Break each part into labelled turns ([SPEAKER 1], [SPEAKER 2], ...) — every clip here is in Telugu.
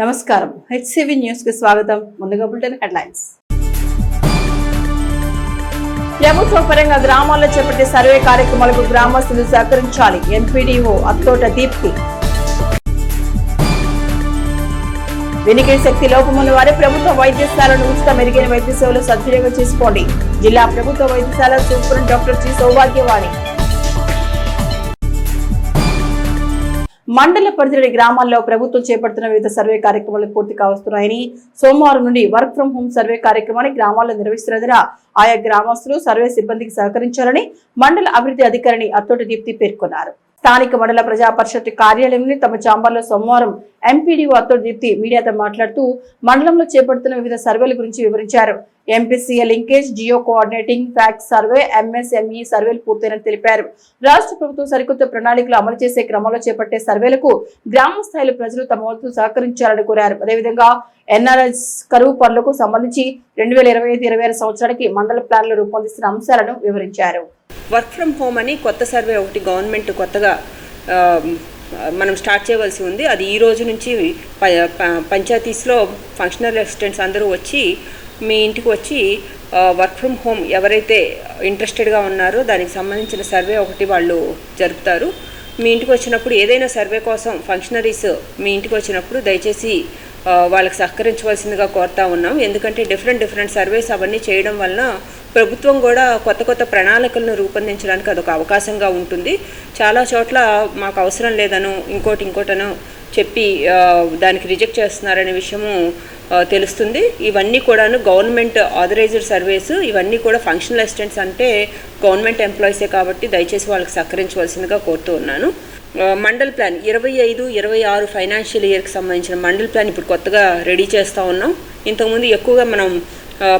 [SPEAKER 1] నమస్కారం హెచ్సివి న్యూస్ కి స్వాగతం. ముందుగా బులెటిన్ హెడ్లైన్స్. ప్రభుత్వ పరంగా గ్రామాల్లో చేపట్టే సర్వే కార్యక్రమాలకు గ్రామస్తులు సహకరించాలి. ఎంపీడీఓ అత్తోట దీప్తి. వినికిడి శక్తి లోపమున్న వారి ప్రభుత్వ వైద్యశాలను ఉచిత మెరుగైన వైద్య సేవలు సద్వినియోగం చేసుకోండి. జిల్లా ప్రభుత్వ వైద్యశాల సూపరింటెండెంట్ డాక్టర్ టి సౌభాగ్యవాణి. మండల పరిధిలోని గ్రామాల్లో ప్రభుత్వం చేపడుతున్న వివిధ సర్వే కార్యక్రమాలు పూర్తి కావస్తున్నాయని, సోమవారం నుండి వర్క్ ఫ్రం హోం సర్వే కార్యక్రమాన్ని గ్రామాల్లో నిర్వహిస్తున్నందున ఆయా గ్రామస్తులు సర్వే సిబ్బందికి సహకరించాలని మండల అభివృద్ధి అధికారిని అత్తోటి దీప్తి పేర్కొన్నారు. స్థానిక మండల ప్రజా పరిషత్ కార్యాలయంలో తమ చాంబర్లో సోమవారం ఎంపీడీఓ అత్తోటి దీప్తి మీడియాతో మాట్లాడుతూ మండలంలో చేపడుతున్న వివిధ సర్వేల గురించి వివరించారు. MPCA linkage, geo coordinating, fax survey, MSME సర్వేలు పూర్తయినని తెలిపారు. రాష్ట్ర ప్రభుత్వం సరికొత్త ప్రణాళికలు అమలు చేసే క్రమంలో చేపట్టే సర్వేలకు గ్రామ స్థాయిలో ప్రజలు తమ వంతు సహకరించాలని కోరారు. అదేవిధంగా ఎన్ఆర్ఎస్ కరువు పనులకు సంబంధించి 2025-26 సంవత్సరానికి మండల ప్లాన్లు రూపొందిస్తున్న అంశాలను వివరించారు.
[SPEAKER 2] వర్క్ ఫ్రమ్ హోమ్ అని కొత్త సర్వే ఒకటి గవర్నమెంట్ కొత్తగా మనం స్టార్ట్ చేయవలసి ఉంది. అది ఈ రోజు నుంచి పంచాయతీస్లో ఫంక్షనల్ అసిస్టెంట్స్ అందరూ వచ్చి మీ ఇంటికి వచ్చి వర్క్ ఫ్రమ్ హోమ్ ఎవరైతే ఇంట్రెస్టెడ్గా ఉన్నారో దానికి సంబంధించిన సర్వే ఒకటి వాళ్ళు జరుపుతారు. మీ ఇంటికి వచ్చినప్పుడు ఏదైనా సర్వే కోసం ఫంక్షనరీస్ మీ ఇంటికి వచ్చినప్పుడు దయచేసి వాళ్ళకి సహకరించవలసిందిగా కోరుతా ఉన్నాం. ఎందుకంటే డిఫరెంట్ సర్వేస్ అవన్నీ చేయడం వలన ప్రభుత్వం కూడా కొత్త ప్రణాళికలను రూపొందించడానికి అదొక అవకాశంగా ఉంటుంది. చాలా చోట్ల మాకు అవసరం లేదనో ఇంకోటనో చెప్పి దానికి రిజెక్ట్ చేస్తున్నారనే విషయము తెలుస్తుంది. ఇవన్నీ కూడాను గవర్నమెంట్ ఆథరైజ్డ్ సర్వేస్. ఇవన్నీ కూడా ఫంక్షనల్ అసిస్టెంట్స్ అంటే గవర్నమెంట్ ఎంప్లాయీసే కాబట్టి దయచేసి వాళ్ళకి సహకరించవలసిందిగా కోరుతూ ఉన్నాను. మండల్ ప్లాన్ 25-26 ఫైనాన్షియల్ ఇయర్కి సంబంధించిన మండల్ ప్లాన్ ఇప్పుడు కొత్తగా రెడీ చేస్తూ ఉన్నాం. ఇంతకుముందు ఎక్కువగా మనం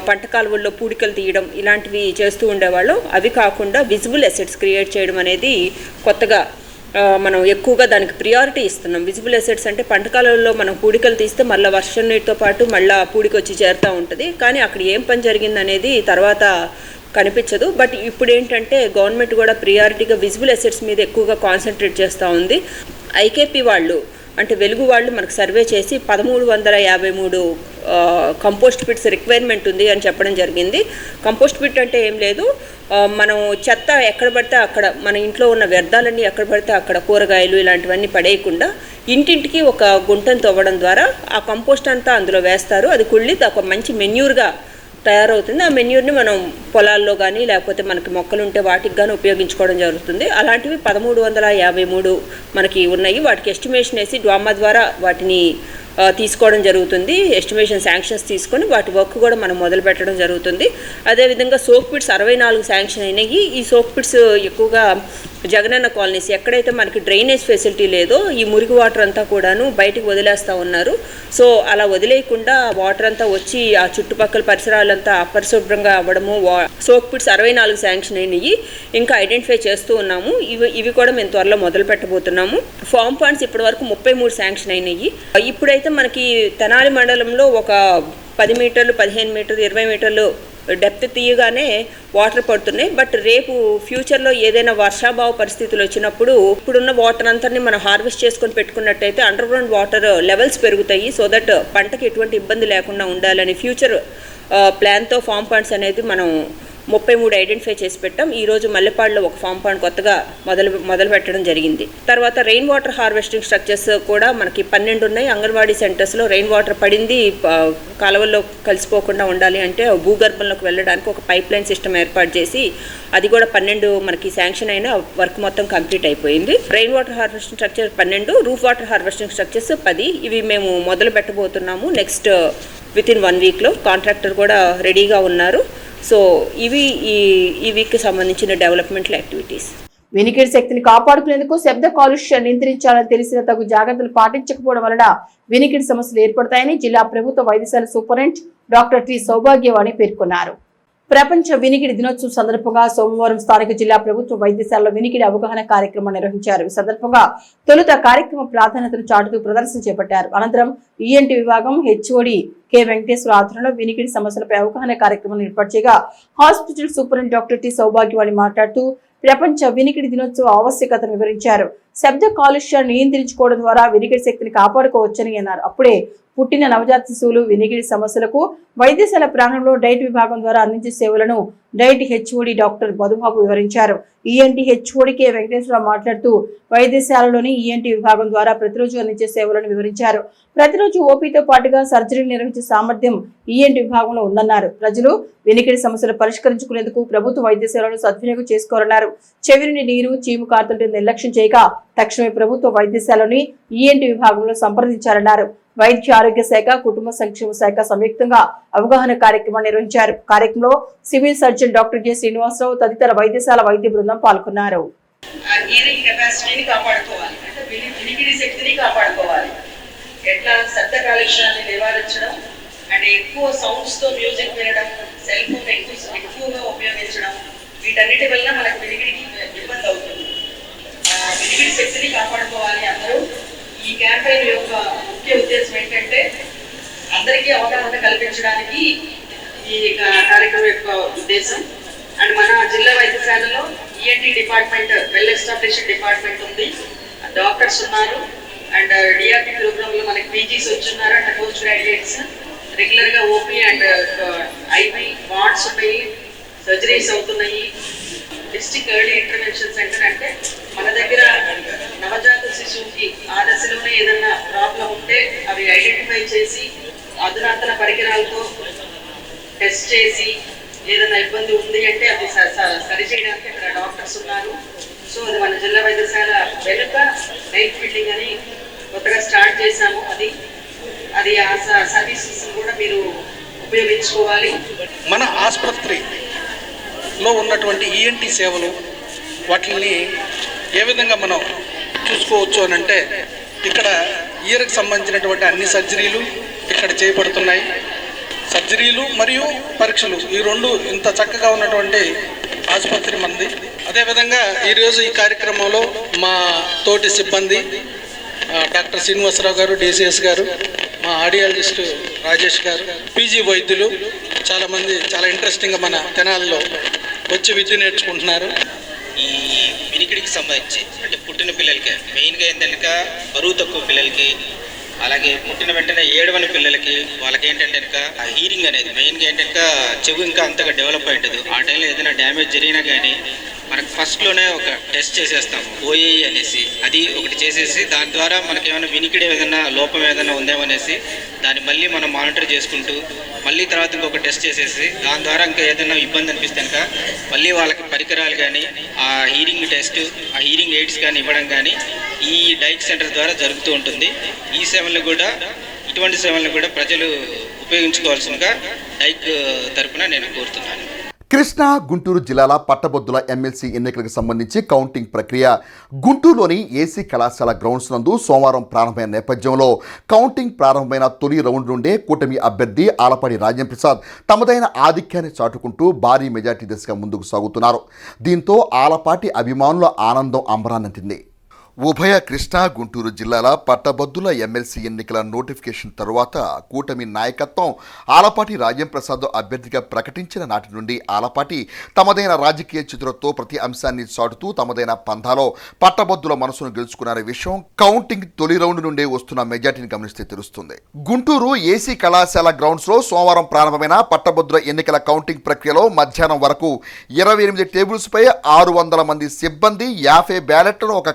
[SPEAKER 2] పంట కాలువల్లో పూడికలు తీయడం ఇలాంటివి చేస్తూ ఉండేవాళ్ళం. అవి కాకుండా విజిబుల్ అసెట్స్ క్రియేట్ చేయడం అనేది కొత్తగా మనం ఎక్కువగా దానికి ప్రియారిటీ ఇస్తున్నాం. విజిబుల్ అసెట్స్ అంటే పంట కాలువల్లో మనం పూడికలు తీస్తే మళ్ళీ వర్షం నీటితో పాటు మళ్ళీ పూడికి వచ్చి చేరుతూ ఉంటుంది. కానీ అక్కడ ఏం పని జరిగిందనేది తర్వాత కనిపించదు. బట్ ఇప్పుడు ఏంటంటే గవర్నమెంట్ కూడా ప్రియారిటీగా విజిబుల్ అసెట్స్ మీద ఎక్కువగా కాన్సన్ట్రేట్ చేస్తూ ఉంది. ఐకేపీ వాళ్ళు అంటే వెలుగు వాళ్ళు మనకు సర్వే చేసి 1353 కంపోస్ట్ పిట్స్ రిక్వైర్మెంట్ ఉంది అని చెప్పడం జరిగింది. కంపోస్ట్ పిట్ అంటే ఏం లేదు, మనం చెత్త ఎక్కడ పడితే అక్కడ మన ఇంట్లో ఉన్న వ్యర్థాలన్నీ ఎక్కడ పడితే అక్కడ కూరగాయలు ఇలాంటివన్నీ పడేయకుండా ఇంటింటికి ఒక గుంటను తవ్వడం ద్వారా ఆ కంపోస్ట్ అంతా అందులో వేస్తారు. అది కుళ్ళి ఒక మంచి మెన్యూర్గా తయారవుతుంది. ఆ మెన్యూర్ని మనం పొలాల్లో కానీ లేకపోతే మనకి మొక్కలు ఉంటే వాటికి కానీ ఉపయోగించుకోవడం జరుగుతుంది. అలాంటివి 1353 మనకి ఉన్నాయి. వాటికి ఎస్టిమేషన్ వేసి డ్వామా ద్వారా వాటిని తీసుకోవడం జరుగుతుంది. ఎస్టిమేషన్ శాంక్షన్స్ తీసుకొని వాటి వర్క్ కూడా మనం మొదలు పెట్టడం జరుగుతుంది. అదేవిధంగా సోక్ పిట్స్ 64 శాంక్షన్ అయినాయి. ఈ సోక్ పిట్స్ ఎక్కువగా జగనన్న కాలనీస్ ఎక్కడైతే మనకి డ్రైనేజ్ ఫెసిలిటీ లేదో ఈ మురికి వాటర్ అంతా కూడాను బయటకు వదిలేస్తూ ఉన్నారు. సో అలా వదిలేయకుండా వాటర్ అంతా వచ్చి ఆ చుట్టుపక్కల పరిసరాలంతా అపరిశుభ్రంగా అవ్వడము. సోక్ పిట్స్ 64 శాంక్షన్ అయినాయి. ఇంకా ఐడెంటిఫై చేస్తూ ఉన్నాము. ఇవి కూడా మేము త్వరలో మొదలు పెట్టబోతున్నాము. ఫామ్ పాండ్స్ ఇప్పటి వరకు 33 శాంక్షన్ అయినాయి. ఇప్పుడైతే మనకి తెనాలి మండలంలో ఒక 10 మీటర్లు, 15 మీటర్లు, 20 మీటర్లు డెప్త్ తీయగానే వాటర్ పడుతున్నాయి. బట్ రేపు ఫ్యూచర్లో ఏదైనా వర్షాభావ పరిస్థితులు వచ్చినప్పుడు ఇప్పుడున్న వాటర్ అంతని మనం హార్వెస్ట్ చేసుకొని పెట్టుకున్నట్టయితే అండర్ గ్రౌండ్ వాటర్ లెవెల్స్ పెరుగుతాయి. సో దట్ పంటకి ఎటువంటి ఇబ్బంది లేకుండా ఉండాలని ఫ్యూచర్ ప్లాన్తో ఫామ్ పాండ్స్ అనేది మనం 33 ఐడెంటిఫై చేసి పెట్టాం. ఈరోజు మల్లెపాడులో ఒక ఫామ్ పాండ్ కొత్తగా మొదలు పెట్టడం జరిగింది. తర్వాత రెయిన్ వాటర్ హార్వెస్టింగ్ స్ట్రక్చర్స్ కూడా మనకి 12 ఉన్నాయి. అంగన్వాడీ సెంటర్స్లో రెయిన్ వాటర్ పడింది కాలువల్లో కలిసిపోకుండా ఉండాలి అంటే భూగర్భంలోకి వెళ్ళడానికి ఒక పైప్ లైన్ సిస్టమ్ ఏర్పాటు చేసి అది కూడా 12 మనకి శాంక్షన్ అయిన వర్క్ మొత్తం కంప్లీట్ అయిపోయింది. Rain water harvesting structure 12, roof water harvesting structures 10. ఇవి మేము మొదలు పెట్టబోతున్నాము నెక్స్ట్ వితిన్ 1 వీక్లో. కాంట్రాక్టర్ కూడా రెడీగా ఉన్నారు. సో ఇవి ఈ వీక్కి సంబంధించిన డెవలప్మెంటల్ యాక్టివిటీస్.
[SPEAKER 1] వినికిడి శక్తిని కాపాడుకునేందుకు శబ్ద కాలుష్యాన్ని నియంత్రించాలని తెలిసిన తగు జాగ్రత్తలు పాటించకపోవడం వలన వినికిడి సమస్యలు ఏర్పడతాయని జిల్లా ప్రభుత్వ వైద్యశాల సూపరింటెండెంట్ డాక్టర్ టి సౌభాగ్యవాణి పేర్కొన్నారు. ప్రపంచ వినికిడి దినోత్సవం సందర్భంగా సోమవారం స్థానిక జిల్లా ప్రభుత్వ వైద్యశాలలో వినికిడి అవగాహన కార్యక్రమం నిర్వహించారు. ఈ సందర్భంగా తొలుత కార్యక్రమ ప్రాధాన్యతను చాటుతూ ప్రదర్శన చేపట్టారు. అనంతరం ఈఎన్టీ విభాగం హెచ్ఓడి కె వెంకటేశ్వర ఆధ్వర్యంలో వినికిడి సమస్యలపై అవగాహన కార్యక్రమం ఏర్పాటు చేయగా hospital superintendent doctor T Soubhagyavani మాట్లాడుతూ ప్రపంచ వినికిడి దినోత్సవ ఆవశ్యకతను వివరించారు. శబ్ద కాలుష్యాన్ని నియంత్రించుకోవడం ద్వారా వినికిడి శక్తిని కాపాడుకోవచ్చని అన్నారు. అప్పుడే పుట్టిన నవజాత శిశువులు వినికిడి సమస్యలకు వైద్యశాల ప్రాంగణంలో డైట్ విభాగం ద్వారా అందించే సేవలను డైట్ హెచ్ఓడి డాక్టర్ మధుబాబు వివరించారు. ఈఎన్టీ హెచ్ఓడి కె వెంకటేశ్వరరావు మాట్లాడుతూ వైద్యశాలలోని ఈఎన్టీ విభాగం ద్వారా ప్రతిరోజు అందించే సేవలను వివరించారు. ప్రతిరోజు ఓపీతో పాటుగా సర్జరీలు నిర్వహించే సామర్థ్యం ఈఎన్టీ విభాగంలో ఉందన్నారు. ప్రజలు వినికిడి సమస్యలు పరిష్కరించుకునేందుకు ప్రభుత్వ వైద్య సేవలను సద్వినియోగం చేసుకోవాలన్నారు. చెవి నుండి నీరు చీము కారుతుంటే నిర్లక్ష్యం చేయక తక్షణమే ప్రభుత్వ వైద్యశాలని ఈఎన్టీ విభాగంలో సంప్రదించాలన్నారు. వైద్య ఆరోగ్య శాఖ, కుటుంబ సంక్షేమ శాఖ సంయుక్తంగా అవగాహన కార్యక్రమం నిర్వహించారు. కార్యక్రమంలో civil surgeon doctor J Srinivasarao తదితర వైద్యశాల వైద్య బృందం పాల్గొన్నారు.
[SPEAKER 3] ఎట్లా శబ్ద కాలుష్యాన్ని నివారించడం అండ్ ఎక్కువ సౌండ్స్ తో మ్యూజిక్ వినడం, సెల్ ఫోన్ ఎక్కువగా ఉపయోగించడం, వీటన్నిటి వల్ల మనకు వినికిడికి ఇబ్బంది అవుతుంది. వినికిడి శక్తిని కాపాడుకోవాలి అందరూ. ఈ క్యాంపెయిన్ యొక్క ముఖ్య ఉద్దేశం ఏంటంటే అందరికీ అవగాహన కల్పించడానికి ఈ కార్యక్రమం యొక్క ఉద్దేశం. అండ్ మన జిల్లా వైద్యశాలలో ENT department, well established department ఉంది, డాక్టర్స్ ఉన్నారు. అండ్ డిఆర్పి ప్రోగ్రామ్ లో మనకి పీజీస్ వచ్చున్నారు అండ్ పోస్ట్ గ్రాడ్యుయేట్స్. రెగ్యులర్ గా ఓపీ అండ్ ఐపీ వార్డ్స్ ఉన్నాయి, సర్జరీస్ అవుతున్నాయి. డిస్ట్రిక్ట్ ఎర్లీ ఇంటర్వెన్షన్ సెంటర్ అంటే మన దగ్గర నవజాత శిశువుకి ఆ దశలోనే ఏదన్నా ప్రాబ్లం ఉంటే అవి ఐడెంటిఫై చేసి అధునాతన పరికరాలతో టెస్ట్ చేసి ఏదైనా ఇబ్బంది ఉంది అంటే అది సరిచేయడానికి అక్కడ డాక్టర్స్ ఉన్నారు. సో అది మన జిల్లా వైద్యశాల వెనుక నైట్ ఫీల్డింగ్ అని కొత్తగా స్టార్ట్ చేశాము. అది ఆ సర్వీసెస్ కూడా మీరు ఉపయోగించుకోవాలి.
[SPEAKER 4] మన ఆసుపత్రిలో ఉన్నటువంటి ఈఎన్టీ సేవలు వాటిని ఏ విధంగా మనం చూసుకోవచ్చు అని అంటే, ఇక్కడ ఇయర్కి సంబంధించినటువంటి అన్ని సర్జరీలు ఇక్కడ చేయబడుతున్నాయి. సర్జరీలు మరియు పరీక్షలు ఈ రెండు ఇంత చక్కగా ఉన్నటువంటి ఆసుపత్రి మంది. అదేవిధంగా ఈరోజు ఈ కార్యక్రమంలో మా తోటి సిబ్బంది డాక్టర్ శ్రీనివాసరావు గారు, డిసిఎస్ గారు, మా ఆడియాలజిస్ట్ రాజేష్ గారు, పీజీ వైద్యులు చాలామంది చాలా ఇంట్రెస్టింగ్గా మన తెనాల్లో వచ్చి విద్య నేర్చుకుంటున్నారు.
[SPEAKER 5] ఈ వినికిడికి సంబంధించి అంటే పుట్టిన పిల్లలకి మెయిన్గా ఏంటంటే బరువు తక్కువ పిల్లలకి, అలాగే పుట్టిన వెంటనే ఏడవని పిల్లలకి వాళ్ళకి ఏంటంటే కనుక ఆ హీరింగ్ అనేది మెయిన్గా ఏంటంటే చెవు ఇంకా అంతగా డెవలప్ అయి ఉంటుంది. ఆ టైంలో ఏదైనా డ్యామేజ్ జరిగినా కానీ మనకు ఫస్ట్లోనే ఒక టెస్ట్ చేసేస్తాము, ఓఏఈ అనేసి. అది ఒకటి చేసేసి దాని ద్వారా మనకి ఏమైనా వినికిడి ఏదైనా లోపం ఏదైనా ఉందేమో అనేసి దాన్ని మళ్ళీ మనం మానిటర్ చేసుకుంటూ మళ్ళీ తర్వాత ఇంకొక టెస్ట్ చేసేసి దాని ద్వారా ఇంకా ఏదైనా ఇబ్బంది అనిపిస్తే కనుక మళ్ళీ వాళ్ళకి పరికరాలు కానీ ఆ హీరింగ్ టెస్ట్, ఆ హీరింగ్ ఎయిడ్స్ కానీ ఇవ్వడం కానీ ఈ డైక్ సెంటర్ ద్వారా జరుగుతూ ఉంటుంది. ఈ సేవలను కూడా, ఇటువంటి సేవలను కూడా ప్రజలు ఉపయోగించుకోవాల్సిందిగా డైక్ తరపున నేను కోరుతున్నాను.
[SPEAKER 6] కృష్ణా, గుంటూరు జిల్లాల పట్టభద్రుల ఎమ్మెల్సీ ఎన్నికలకు సంబంధించి కౌంటింగ్ ప్రక్రియ గుంటూరులోని ఏసీ కళాశాల గ్రౌండ్స్ నందు సోమవారం ప్రారంభమైన నేపథ్యంలో కౌంటింగ్ ప్రారంభమైన తొలి రౌండ్ నుండే కూటమి అభ్యర్థి ఆలపాటి రాజేంద్రప్రసాద్ తమదైన ఆధిక్యాన్ని చాటుకుంటూ భారీ మెజార్టీ దిశగా ముందుకు సాగుతున్నారు. దీంతో ఆలపాటి అభిమానుల ఆనందం అంబరాన్నంటింది. ఉభయ కృష్ణా, గుంటూరు జిల్లాల పట్టభద్రుల ఎమ్మెల్సీ ఎన్నికల నోటిఫికేషన్ తరువాత కూటమి నాయకత్వం ఆలపాటి రాజేంద్రప్రసాద్ అభ్యర్థిగా ప్రకటించిన నాటి నుండి ఆలపాటి తమదైన రాజకీయ చిత్రంతో ప్రతి అంశాన్ని చాటుతూ తమదైన పంథాలో పట్టభద్రుల మనసును గెలుచుకున్న విషయం కౌంటింగ్ తొలి రౌండ్ నుండే వస్తున్న మెజార్టీని గమనిస్తే తెలుస్తుంది. గుంటూరు ఏసీ కళాశాల గ్రౌండ్స్లో సోమవారం ప్రారంభమైన పట్టభద్రుల ఎన్నికల కౌంటింగ్ ప్రక్రియలో మధ్యాహ్నం వరకు 28 టేబుల్స్పై 600 మంది సిబ్బంది 50 బ్యాలెట్లను ఒక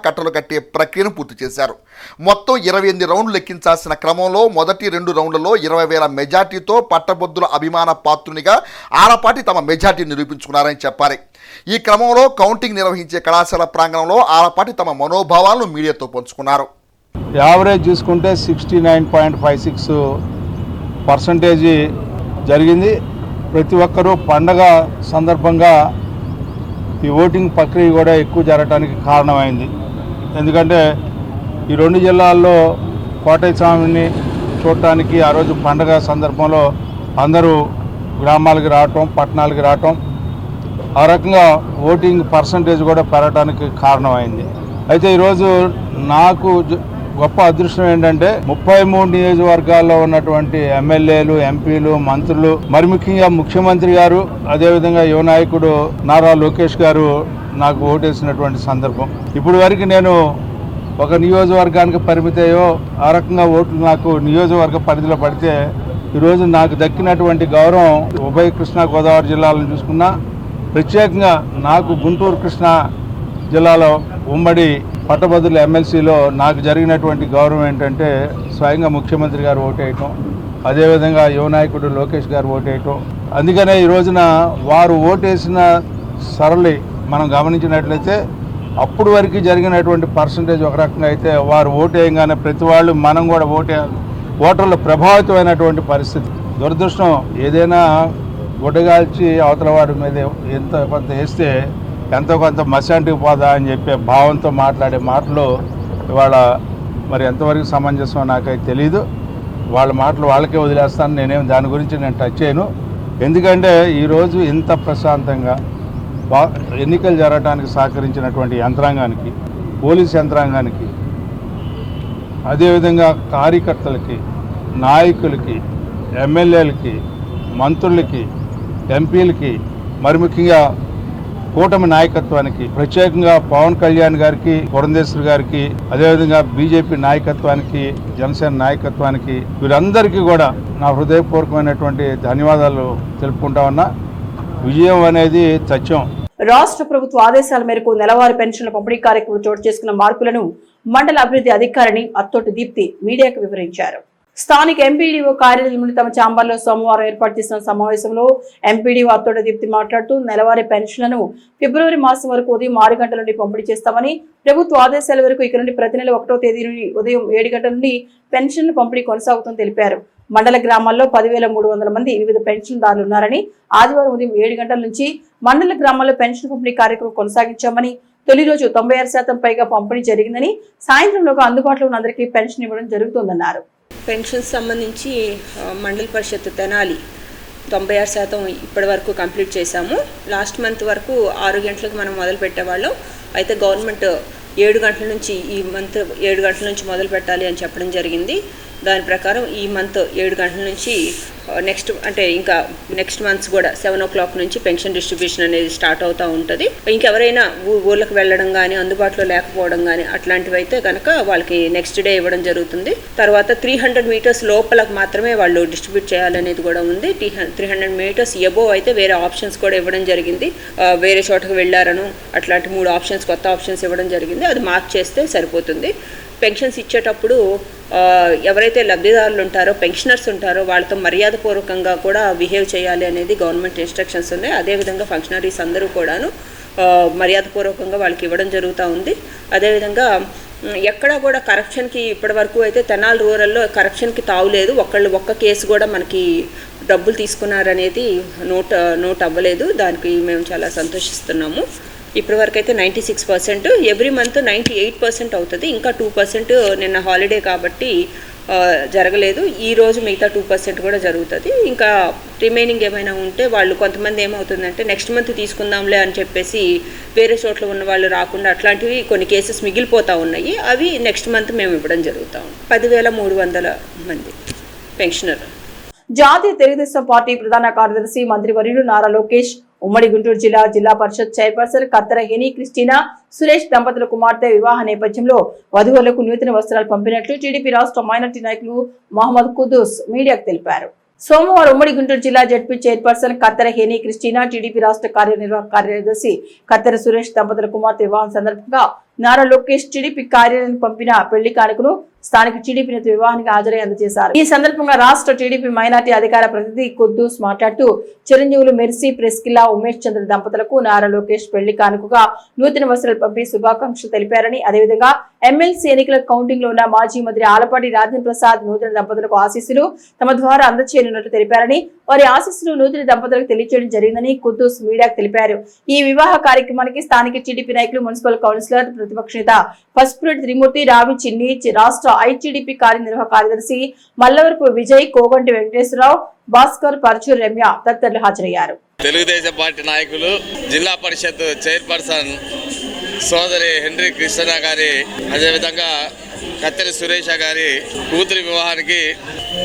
[SPEAKER 6] కట్టలు కట్టే ప్రక్రియను పూర్తి చేశారు. మొత్తం 28 రౌండ్లు లెక్కించాల్సిన క్రమంలో మొదటి 2 రౌండ్లలో 20,000 మెజార్టీతో పట్టభద్రుల అభిమాన పాత్రునిగా ఆలపాటి తమ మెజార్టీ నిరూపించుకున్నారని చెప్పాలి. ఈ క్రమంలో కౌంటింగ్ నిర్వహించే కళాశాల ప్రాంగణంలో ఆలపాటి తమ మనోభావాలను మీడియాతో పంచుకున్నారు.
[SPEAKER 7] యావరేజ్ చూసుకుంటే 69.56% జరిగింది. ప్రతి ఒక్కరూ పండగ సందర్భంగా ఈ ఓటింగ్ ప్రక్రియ కూడా ఎక్కువ జరగడానికి కారణమైంది. ఎందుకంటే ఈ 2 జిల్లాల్లో కోటయ్య స్వామిని చూడటానికి ఆ రోజు పండగ సందర్భంలో అందరూ గ్రామాలకి రావటం, పట్టణాలకి రావటం, ఆ రకంగా ఓటింగ్ పర్సంటేజ్ కూడా పెరగడానికి కారణమైంది. అయితే ఈరోజు నాకు గొప్ప అదృష్టం ఏంటంటే 33 నియోజకవర్గాల్లో ఉన్నటువంటి ఎమ్మెల్యేలు, ఎంపీలు, మంత్రులు, మరి ముఖ్యంగా ముఖ్యమంత్రి గారు, అదేవిధంగా యువ నాయకుడు నారా లోకేష్ గారు నాకు ఓటేసినటువంటి సందర్భం. ఇప్పుడు వరకు నేను ఒక నియోజకవర్గానికి పరిమితయో ఆ రకంగా ఓట్లు నాకు నియోజకవర్గ పరిధిలో పడితే ఈరోజు నాకు దక్కినటువంటి గౌరవం ఉభయ కృష్ణా గోదావరి జిల్లాలను చూసుకున్నా, ప్రత్యేకంగా నాకు గుంటూరు కృష్ణా జిల్లాలో ఉమ్మడి పట్టభద్రుల ఎమ్మెల్సీలో నాకు జరిగినటువంటి గౌరవం ఏంటంటే స్వయంగా ముఖ్యమంత్రి గారు ఓటేయటం, అదేవిధంగా యువ నాయకుడు లోకేష్ గారు ఓటేయటం. అందుకనే ఈ రోజున వారు ఓటేసిన సరళి మనం గమనించినట్లయితే అప్పుడు వరకు జరిగినటువంటి పర్సంటేజ్ ఒక రకంగా అయితే వారు ఓటేయంగానే ప్రతి వాళ్ళు మనం కూడా ఓటేయాలి, ఓటర్లు ప్రభావితమైనటువంటి పరిస్థితి. దురదృష్టం, ఏదైనా గుడ్డగాల్చి అవతల వాడి మీద ఎంత కొంత వేస్తే ఎంతో కొంత మశాంటికి పోదా అని చెప్పే భావంతో మాట్లాడే మాటలు ఇవాళ మరి ఎంతవరకు సమంజసం నాకైతే తెలీదు. వాళ్ళ మాటలు వాళ్ళకే వదిలేస్తాను, నేనేం దాని గురించి నేను టచ్ చేయను. ఎందుకంటే ఈరోజు ఇంత ప్రశాంతంగా ఎన్నికలు జరగడానికి సహకరించినటువంటి యంత్రాంగానికి, పోలీస్ యంత్రాంగానికి, అదేవిధంగా కార్యకర్తలకి, నాయకులకి, ఎమ్మెల్యేలకి, మంత్రులకి, ఎంపీలకి, మరి ముఖ్యంగా కూటమి నాయకత్వానికి, ప్రత్యేకంగా పవన్ కళ్యాణ్ గారికి, పురంధేశ్వరి గారికి, అదేవిధంగా బీజేపీ నాయకత్వానికి, జనసేన నాయకత్వానికి, వీరందరికీ కూడా నా హృదయపూర్వకమైనటువంటి ధన్యవాదాలు తెలుపుకుంటా ఉన్నా. విజయం అనేది సత్యం.
[SPEAKER 1] రాష్ట్ర ప్రభుత్వ ఆదేశాల మేరకు నెలవారీ పెన్షన్ల పంపిణీ కార్యక్రమం చోటు చేసుకున్న మార్పులను మండల అభివృద్ధి అధికారిని అత్తోటి దీప్తి మీడియాకు వివరించారు. స్థానిక ఎంపీడీఓ కార్యాలయంలోని తమ ఛాంబర్లో సోమవారం ఏర్పాటు చేసిన సమావేశంలో ఎంపీడీఓ అత్తోటి దీప్తి మాట్లాడుతూ నెలవారీ పెన్షన్లను ఫిబ్రవరి మాసం వరకు ఉదయం 6 గంటల నుండి పంపిణీ చేస్తామని, ప్రభుత్వ ఆదేశాల వరకు ఇక నుండి ప్రతి నెల 1వ తేదీ నుండి ఉదయం 7 గంటల నుండి పెన్షన్ల పంపిణీ కొనసాగుతుందని తెలిపారు. మండల గ్రామాల్లో 10,300 మంది వివిధ పెన్షన్దారులు ఉన్నారని, ఆదివారం ఉదయం 7 గంటల నుంచి మండల గ్రామాల్లో పెన్షన్ పంపిణీ కార్యక్రమం కొనసాగించామని, తొలి రోజు 96% పైగా పంపిణీ జరిగిందని, సాయంత్రంలోగా అందుబాటులో ఉన్న అందరికీ పెన్షన్ ఇవ్వడం జరుగుతుందన్నారు.
[SPEAKER 2] పెన్షన్స్ సంబంధించి మండల పరిషత్ తెనాలి 96% ఇప్పటి వరకు కంప్లీట్ చేశాము. లాస్ట్ మంత్ వరకు 6 గంటలకు మనం మొదలు పెట్టేవాళ్ళం. అయితే గవర్నమెంట్ 7 గంటల నుంచి, ఈ మంత్ 7 గంటల నుంచి మొదలు పెట్టాలి అని చెప్పడం జరిగింది. దాని ప్రకారం ఈ మంత్ 7 గంటల నుంచి నెక్స్ట్ మంత్స్ కూడా 7 o'clock నుంచి పెన్షన్ డిస్ట్రిబ్యూషన్ అనేది స్టార్ట్ అవుతూ ఉంటుంది. ఇంకెవరైనా ఊళ్ళకి వెళ్ళడం కానీ, అందుబాటులో లేకపోవడం కానీ అట్లాంటివి అయితే కనుక వాళ్ళకి నెక్స్ట్ డే ఇవ్వడం జరుగుతుంది. తర్వాత 300 meters లోపలకు మాత్రమే వాళ్ళు డిస్ట్రిబ్యూట్ చేయాలనేది కూడా ఉంది. 300 meters ఎబోవ్ అయితే వేరే ఆప్షన్స్ కూడా ఇవ్వడం జరిగింది. వేరే చోటకు వెళ్ళారను అట్లాంటి 3 ఆప్షన్స్, కొత్త ఆప్షన్స్ ఇవ్వడం జరిగింది. అది మార్క్ చేస్తే సరిపోతుంది. పెన్షన్స్ ఇచ్చేటప్పుడు ఎవరైతే లబ్ధిదారులు ఉంటారో, పెన్షనర్స్ ఉంటారో వాళ్ళతో మర్యాదపూర్వకంగా కూడా బిహేవ్ చేయాలి అనేది గవర్నమెంట్ ఇన్స్ట్రక్షన్స్ ఉన్నాయి. అదేవిధంగా ఫంక్షనరీస్ అందరూ కూడాను మర్యాదపూర్వకంగా వాళ్ళకి ఇవ్వడం జరుగుతూ ఉంది. అదేవిధంగా ఎక్కడా కూడా కరప్షన్కి ఇప్పటి వరకు అయితే తెనాలి రూరల్లో కరప్షన్కి తావులేదు. ఒక్క కేసు కూడా మనకి డబ్బులు తీసుకున్నారనేది నోట్ అవ్వలేదు. దానికి మేము చాలా సంతోషిస్తున్నాము. ఇప్పటివరకు అయితే 96%, ఎవ్రీ మంత్ 98% అవుతుంది. ఇంకా 2% నిన్న హాలిడే కాబట్టి జరగలేదు. ఈరోజు మిగతా 2% కూడా జరుగుతుంది. ఇంకా రిమైనింగ్ ఏమైనా ఉంటే వాళ్ళు కొంతమంది ఏమవుతుందంటే నెక్స్ట్ మంత్ తీసుకుందాంలే అని చెప్పేసి వేరే చోట్ల ఉన్న వాళ్ళు రాకుండా అట్లాంటివి కొన్ని కేసెస్ మిగిలిపోతూ ఉన్నాయి. అవి నెక్స్ట్ మంత్ మేము ఇవ్వడం జరుగుతాం. 10,300 మంది పెన్షనర్.
[SPEAKER 1] జాతీయ తెలుగుదేశం పార్టీ ప్రధాన కార్యదర్శి మంత్రివర్యులు నారా లోకేష్ ఉమ్మడి గుంటూరు జిల్లా పరిషత్ చైర్పర్సన్ కత్తెర హెనీ క్రిస్టినా సురేష్ దంపతుల కుమార్తె వివాహ నేపథ్యంలో వధువులకు నూతన వస్త్రాలు పంపినట్లు టీడీపీ రాష్ట్ర మైనార్టీ నాయకులు మహమ్మద్ కుద్దూస్ మీడియాకు తెలిపారు. సోమవారం ఉమ్మడి గుంటూరు జిల్లా జడ్పీ చైర్పర్సన్ కత్తెర హెనీ క్రిస్టినా, టీడీపీ రాష్ట్ర కార్యనిర్వాహక కార్యదర్శి కత్తెర సురేష్ దంపతుల కుమార్తె వివాహం సందర్భంగా నారా లోకేష్ టీడీపీ కార్యాలయానికి పంపిన పెళ్లి కానుకను స్థానిక టీడీపీ నేత వివాహానికి హాజరై అందజేశారు. ఈ సందర్భంగా రాష్ట్ర టీడీపీ మైనార్టీ అధికార ప్రతినిధి కుద్దూస్ మాట్లాడుతూ చిరంజీవులు మెర్సీ, ప్రెస్కిల్లా, ఉమేష్ చంద్ర దంపతులకు నారా లోకేష్ పెళ్లి కానుకగా నూతన వస్త్రాలు పంపి శుభాకాంక్షలు తెలిపారని, అదేవిధంగా ఎమ్మెల్సీ ఎన్నికల కౌంటింగ్ లో ఉన్న మాజీ మంత్రి ఆలపాటి రాజేంద్ర ప్రసాద్ నూతన దంపతులకు ఆశీస్సులు తమ ద్వారా అందజేయనున్నట్లు తెలిపారని, వారి ఆశీస్సులు నూతన దంపతులకు తెలియజేయడం జరిగిందని కుద్దూస్ మీడియాకు తెలిపారు. ఈ వివాహ కార్యక్రమానికి స్థానిక టీడీపీ నాయకులు, మున్సిపల్ కౌన్సిలర్, ప్రతిపక్ష నేత పసుపురెడ్డి త్రిమూర్తి, రావి చిన్ని, రాష్ట్ర ఐటీడీపీ కార్యనిర్వాహక కార్యదర్శి మల్లవరపు విజయ్, కోగంటి వెంకటేశ్వరరావు, భాస్కర్, పరచూరు రమ్య తదితరులు హాజరయ్యారు.
[SPEAKER 8] తెలుగుదేశం పార్టీ నాయకులు, జిల్లా పరిషత్ చైర్పర్సన్ సోదరి హెన్రీ కృష్ణ గారి, అదేవిధంగా కత్తెర సురేష గారి కూతురి వివాహానికి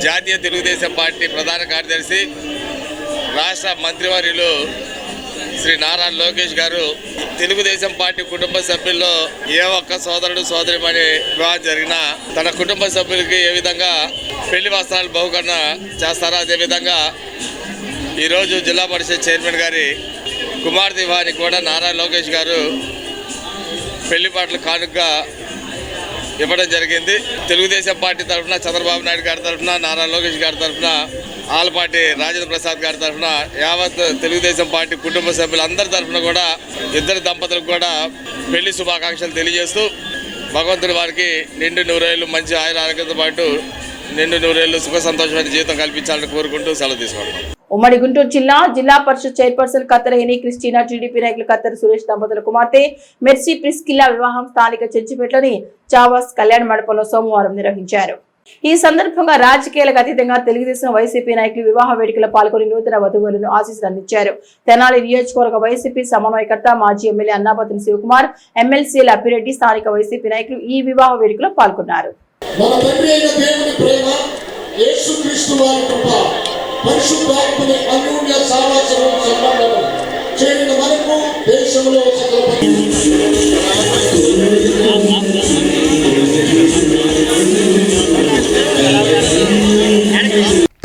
[SPEAKER 8] జాతీయ తెలుగుదేశం పార్టీ ప్రధాన కార్యదర్శి రాష్ట్ర మంత్రివర్యులు శ్రీ నారా లోకేష్ గారు తెలుగుదేశం పార్టీ కుటుంబ సభ్యుల్లో ఏ ఒక్క సోదరుడు సోదరిమణి వివాహం జరిగినా తన కుటుంబ సభ్యులకి ఏ విధంగా పెళ్లి వస్త్రాలు బహుకరణ చేస్తారో అదేవిధంగా ఈరోజు జిల్లా పరిషత్ చైర్మన్ గారి కుమార్తె వివాహానికి కూడా నారా లోకేష్ గారు పెళ్లి పాటలు కానుకగా ఇవ్వడం జరిగింది. తెలుగుదేశం పార్టీ తరఫున చంద్రబాబు నాయుడు గారి తరఫున, నారా లోకేష్ గారి తరఫున, ఆలపాటి రాజేంద్ర ప్రసాద్ గారి తరఫున, యావత్ తెలుగుదేశం పార్టీ కుటుంబ సభ్యులందరి తరఫున కూడా ఇద్దరు దంపతులకు కూడా పెళ్లి శుభాకాంక్షలు తెలియజేస్తూ భగవంతుడి వారికి నిండు నూరేళ్లు మంచి ఆయుర ఆరోగ్యంతో పాటు నిండు నూరేళ్లు సుఖ సంతోషమైన జీవితం కల్పించాలని కోరుకుంటూ సెలవు తీసుకుంటున్నాం.
[SPEAKER 1] ఉమ్మడి గుంటూరు జిల్లా పరిషత్ చైర్పర్సన్ కత్తెరహిని క్రిస్టినా, టీడీపీ నాయకులు కత్తెర సురేష్ దంపతుల కుమార్తె మెర్సీ ప్రిస్కిల్లా వివాహం స్థానిక చర్చిపేటలోని చావాస్ కళ్యాణ మండపంలో సోమవారం నిర్వహించారు. ఈ సందర్భంగా రాజకీయాలకు అతీతంగా తెలుగుదేశం, వైసీపీ నాయకులు వివాహ వేడుకలో పాల్గొని నూతన వధువులను ఆశీస్సులు అందించారు. తెనాలి నియోజకవర్గ వైసీపీ సమన్వయకర్త మాజీ ఎమ్మెల్యే అన్నాపతిని శివకుమార్, ఎమ్మెల్సీల అప్పిరెడ్డి, స్థానిక వైసీపీ నాయకులు ఈ వివాహ వేడుకలో పాల్గొన్నారు.
[SPEAKER 9] మన తండ్రి అయిన దేవుని ప్రేమ, యేసుక్రీస్తు వారి కృప, పరిశుద్ధాత్మని అన్యోన్య సహవాసము సంబంధము చేరిన మనకు దేశంలో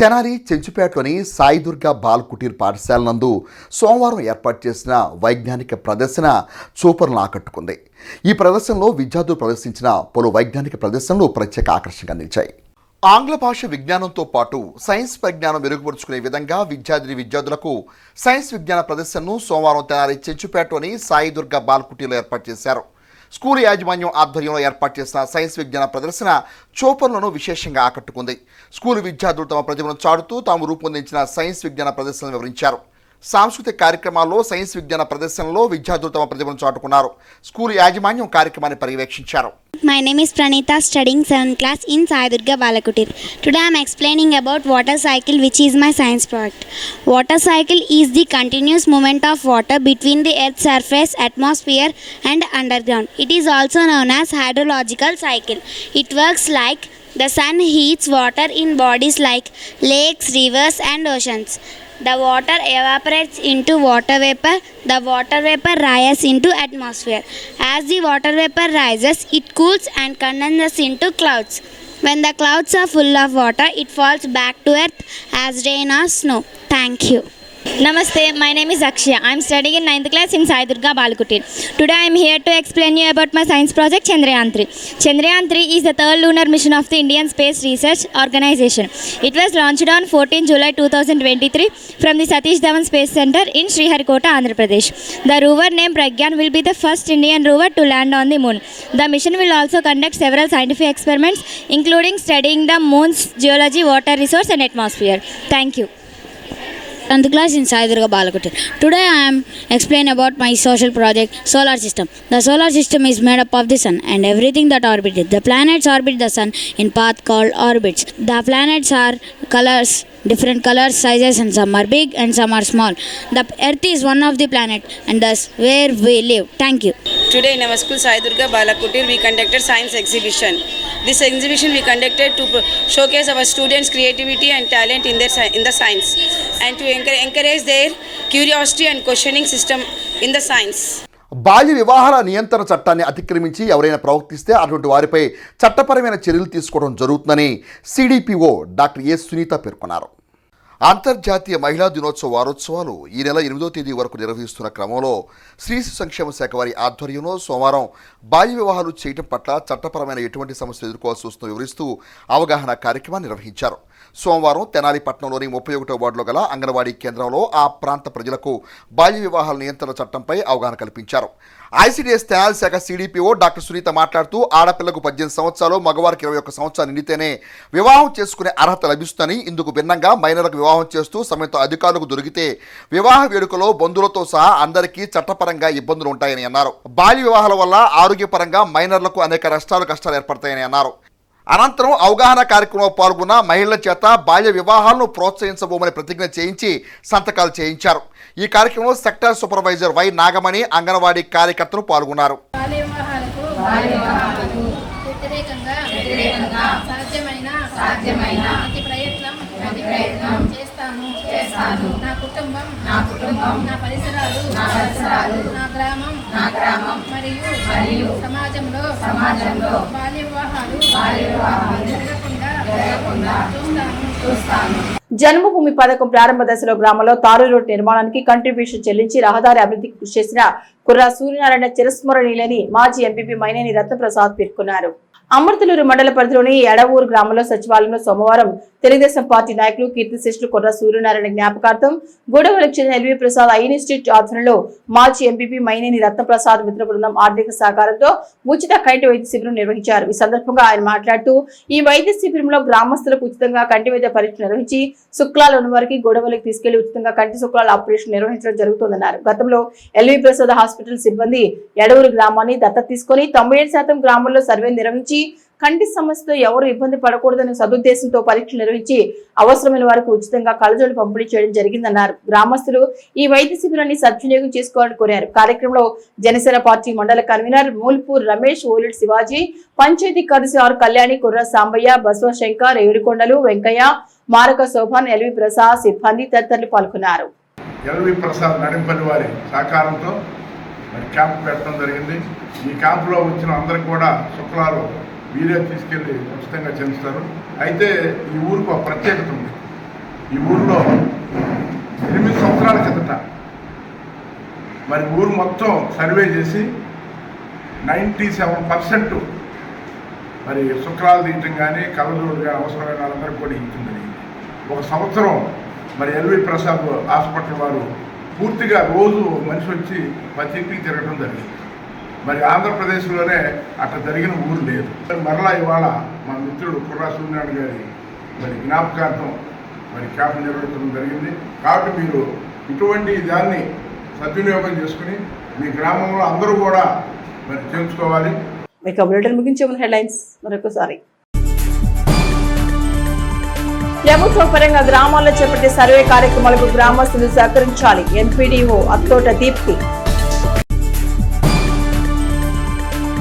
[SPEAKER 6] తెనాలి చెంచుపేటలోని సాయిదుర్గ బాల్ కుటీర్ పాఠశాల నందు సోమవారం ఏర్పాటు చేసిన వైజ్ఞానిక ప్రదర్శన చూపరులను ఆకట్టుకుంది. ఈ ప్రదర్శనలో విద్యార్థులు ప్రదర్శించిన పలు వైజ్ఞానిక ప్రదర్శనలు ప్రత్యేక ఆకర్షణగా నిలిచాయి. ఆంగ్ల భాష విజ్ఞానంతో పాటు సైన్స్ పరిజ్ఞానం మెరుగుపరుచుకునే విధంగా విద్యార్థులకు సైన్స్ విజ్ఞాన ప్రదర్శనను సోమవారం తెనాలి చెంచుపేటలోని సాయిదుర్గ బాల్ కుటీర్లో ఏర్పాటు చేశారు. స్కూల్ యాజమాన్యం ఆధ్వర్యంలో ఏర్పాటు చేసిన సైన్స్ విజ్ఞాన ప్రదర్శన చూపరులను విశేషంగా ఆకట్టుకుంది. స్కూలు విద్యార్థులు తమ ప్రతిభను చాటుతూ తాము రూపొందించిన సైన్స్ విజ్ఞాన ప్రదర్శనను వివరించారు. సాంస్కృతిక కార్యక్రమాల్లో సైన్స్ విజ్ఞాన ప్రదర్శనలో విద్యార్థులు తమ ప్రతిభను చాటుకున్నారు. స్కూల్ యాజమాన్యం కార్యక్రమాన్ని పర్యవేక్షించారు.
[SPEAKER 10] My name is Pranita, studying 7th class in Sai Durga Balakutir. Today I am explaining about water cycle, which is my science project. Water cycle is the continuous movement of water between the earth's surface, atmosphere and underground. It is also known as hydrological cycle. It works like the sun heats water in bodies like lakes, rivers and oceans. The water evaporates into water vapor. The water vapor rises into atmosphere. As the water vapor rises, it cools and condenses into clouds. When the clouds are full of water, it falls back to earth as rain or snow. Thank you.
[SPEAKER 11] Namaste, my name is Akshya. I am studying in 9th class in Sai Durga Balakutir. Today I am here to explain you about my science project Chandrayaan 3. Chandrayaan 3 is the third lunar mission of the Indian Space Research Organisation. It was launched on 14 July 2023 from the Satish Dhawan Space Center in Sriharikota, Andhra Pradesh. The rover named Pragyan will be the first Indian rover to land on the moon. The mission will also conduct several scientific experiments, including studying the moon's geology, water resource and atmosphere. Thank you.
[SPEAKER 10] 10th class in Sai Durga Balakutir. Today I am explaining about my social project, solar system. The solar system is made up of the sun and everything that orbits it. The planets orbit the sun in path called orbits. The planets are colors, different colors, sizes, and some are big and some are small. The earth is one of the planet and thus where we live. Thank you.
[SPEAKER 2] Today in our school Sai Durga Balakutir we conducted science exhibition. This exhibition we conducted to showcase our students' creativity and talent in the science and to encourage their curiosity and questioning system in the science.
[SPEAKER 6] బాల్య వివాహాల నియంత్రణ చట్టాన్ని అతిక్రమించి ఎవరైనా ప్రవర్తిస్తే అటువంటి వారిపై చట్టపరమైన చర్యలు తీసుకోవడం జరుగుతుందని సిడిపిఓ డాక్టర్ ఏ సునీత పేర్కొన్నారు. అంతర్జాతీయ మహిళా దినోత్సవ వారోత్సవాలు ఈ నెల 8వ తేదీ వరకు నిర్వహిస్తున్న క్రమంలో స్త్రీ సంక్షేమ శాఖ వారి ఆధ్వర్యంలో సోమవారం బాల్య వివాహాలు చేయడం పట్ల చట్టపరమైన ఎటువంటి సమస్యలు ఎదుర్కోవాల్సి వస్తుందో వివరిస్తూ అవగాహన కార్యక్రమాన్ని నిర్వహించారు. సోమవారం తెనాలి పట్టణంలోని 31వ వార్డులో గల అంగన్వాడీ కేంద్రంలో ఆ ప్రాంత ప్రజలకు బాల్య వివాహాల నియంత్రణ చట్టంపై అవగాహన కల్పించారు. ఐసిడిఎస్ తెనాలి శాఖ సిడిపిఓ డాక్టర్ సునీత మాట్లాడుతూ ఆడపిల్లకు 18 సంవత్సరాలు, మగవారికి 21 సంవత్సరాలు నిండితేనే వివాహం చేసుకునే అర్హత లభిస్తుందని, ఇందుకు భిన్నంగా మైనర్లకు వివాహం చేస్తూ సమేత అధికారులకు దొరికితే వివాహ వేడుకలో బంధువులతో సహా అందరికీ చట్టపరంగా ఇబ్బందులు ఉంటాయని అన్నారు. బాల్య వివాహాల వల్ల ఆరోగ్యపరంగా మైనర్లకు అనేక కష్టాలు ఏర్పడతాయని అన్నారు. అనంతరం అవగాహన కార్యక్రమంలో పాల్గొన్న మహిళల చేత బాల్య వివాహాలను ప్రోత్సహించబోమని ప్రతిజ్ఞ చేయించి సంతకాలు చేయించారు. ఈ కార్యక్రమంలో sector supervisor Y Nagamani, anganwadi కార్యకర్తలు పాల్గొన్నారు.
[SPEAKER 12] సాధ్యమైన ప్రతి ప్రయత్నం చేస్తాను.
[SPEAKER 11] నా కుటుంబం నా పరిసరాలు నా గ్రామం మరియు సమాజంలో బాల్య వివాహాలు జరగకుండా చూస్తాను.
[SPEAKER 1] జన్మభూమి పథకం ప్రారంభ దశలో గ్రామంలో తారు రోడ్ నిర్మాణానికి కంట్రిబ్యూషన్ చెల్లించి రహదారి అభివృద్ధికి కృషి చేసిన కుర్రా సూర్యనారాయణ చిరస్మరణీయులని మాజీ ఎంపీపీ మైనేని రత్నప్రసాద్ పేర్కొన్నారు. అమృతలూరు మండల పరిధిలోని ఎడవూరు గ్రామంలో సచివాలయంలో సోమవారం తెలుగుదేశం పార్టీ నాయకులు కీర్తిశేషులు కుర్రా సూర్యనారాయణ జ్ఞాపకార్థం గూడవలకు చెందిన ఎల్వి ప్రసాద్ ఐ ఇన్స్టిట్యూట్ ఆధ్వర్యంలో మాజీ ఎంపీపీ మైనేని రత్నప్రసాద్ మిత్ర బృందం ఆర్థిక సహకారంతో ఉచిత కంటి వైద్య శిబిరం నిర్వహించారు. ఈ సందర్భంగా ఆయన మాట్లాడుతూ ఈ వైద్య శిబిరంలో గ్రామస్తులకు ఉచితంగా కంటి వైద్య పరీక్ష నిర్వహించి శుక్లాలు ఉన్న వారికి గూడవలకు తీసుకెళ్లి ఉచితంగా కంటి శుక్లాల ఆపరేషన్ నిర్వహించడం జరుగుతుందన్నారు. గతంలో ఎల్వి ప్రసాద్ హాస్పిటల్ సిబ్బంది ఎడవూరు గ్రామాన్ని దత్తత తీసుకుని 97% గ్రామాల్లో సర్వే నిర్వహించి కంటి సమస్యతో ఎవరు ఇబ్బంది పడకూడదనే సదుద్దేశంతో పరీక్షలు నిర్వహించి అవసరమైన వారికి ఉచితంగా కళ్ళజోడు పంపిణీ చేయడం జరిగిందన్నారు. గ్రామస్తులు ఈ వైద్య శిబిరాన్ని సద్వినియోగం చేసుకోవాలని కోరారు. కార్యక్రమంలో జనసేన పార్టీ మండల కన్వీనర్ మూల్పూర్ రమేష్, ఓలిడ్ శివాజీ, పంచాయతీ కార్యదర్శి ఆర్ కళ్యాణి, కుర్ర సాంబయ్య, బసవశంకర్, ఏడుకొండలు, వెంకయ్య, మారక శోభన్, ఎల్వి ప్రసాద్ సిబ్బంది తదితరులు పాల్గొన్నారు.
[SPEAKER 7] ఎల్వి ప్రసాద్ నడింపల్లి వారి సహకారంతో క్యాంప్ పెట్టడం జరిగింది. ఈ క్యాంపులో వచ్చిన అందరికి కూడా శుక్లాలు వీరే తీసుకెళ్ళి ఉచితంగా చెందుతారు. అయితే ఈ ఊరికి ఒక ప్రత్యేకత ఉంది. ఈ ఊరిలో 8 సంవత్సరాల కిందట మరి ఊరు మొత్తం సర్వే చేసి 97% మరి శుక్లాలు తీయటం కానీ కళ్ళజోడు కానీ అవసరమైన వాళ్ళందరికీ కూడా ఇవ్వడం జరిగింది. ఒక సంవత్సరం మరి ఎల్వి ప్రసాద్ హాస్పిటల్ వారు పూర్తిగా రోజు మనిషి వచ్చి ప్రతి ఇంటికి తిరగడం జరిగింది. మరి ఆంధ్రప్రదేశ్లోనే అట్లా జరిగిన ఊరు లేదు. మరలా ఇవాళ మా మిత్రుడు కుర్రా సూర్యనారాయణ గారి మరి జ్ఞాపకార్థం మరి క్యాంపు నిర్వహించడం జరిగింది. కాబట్టి మీరు ఇటువంటి దాన్ని సద్వినియోగం చేసుకుని మీ గ్రామంలో అందరూ కూడా మరి చేర్చుకోవాలి.
[SPEAKER 1] ముగించే ముందు హెడ్లైన్స్ మరొకసారి. ప్రభుత్వ పరంగా గ్రామాల్లో చేపట్టే సర్వే కార్యక్రమాలకు గ్రామస్తులు సహకరించాలి. ఎంపీడీఓ అత్తోట దీప్తి.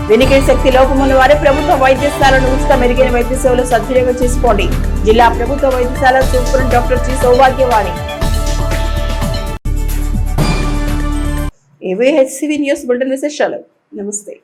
[SPEAKER 1] వినికిడి శక్తి లోపమున్న వారి ప్రభుత్వ వైద్యశాలను ఉచిత మెరుగైన వైద్య సేవలు సద్వినియోగం చేసుకోండి. జిల్లా ప్రభుత్వ వైద్యశాల superintendent doctor G Soubhagyavani. AVHCV news bulletin విశేషాలు. నమస్తే.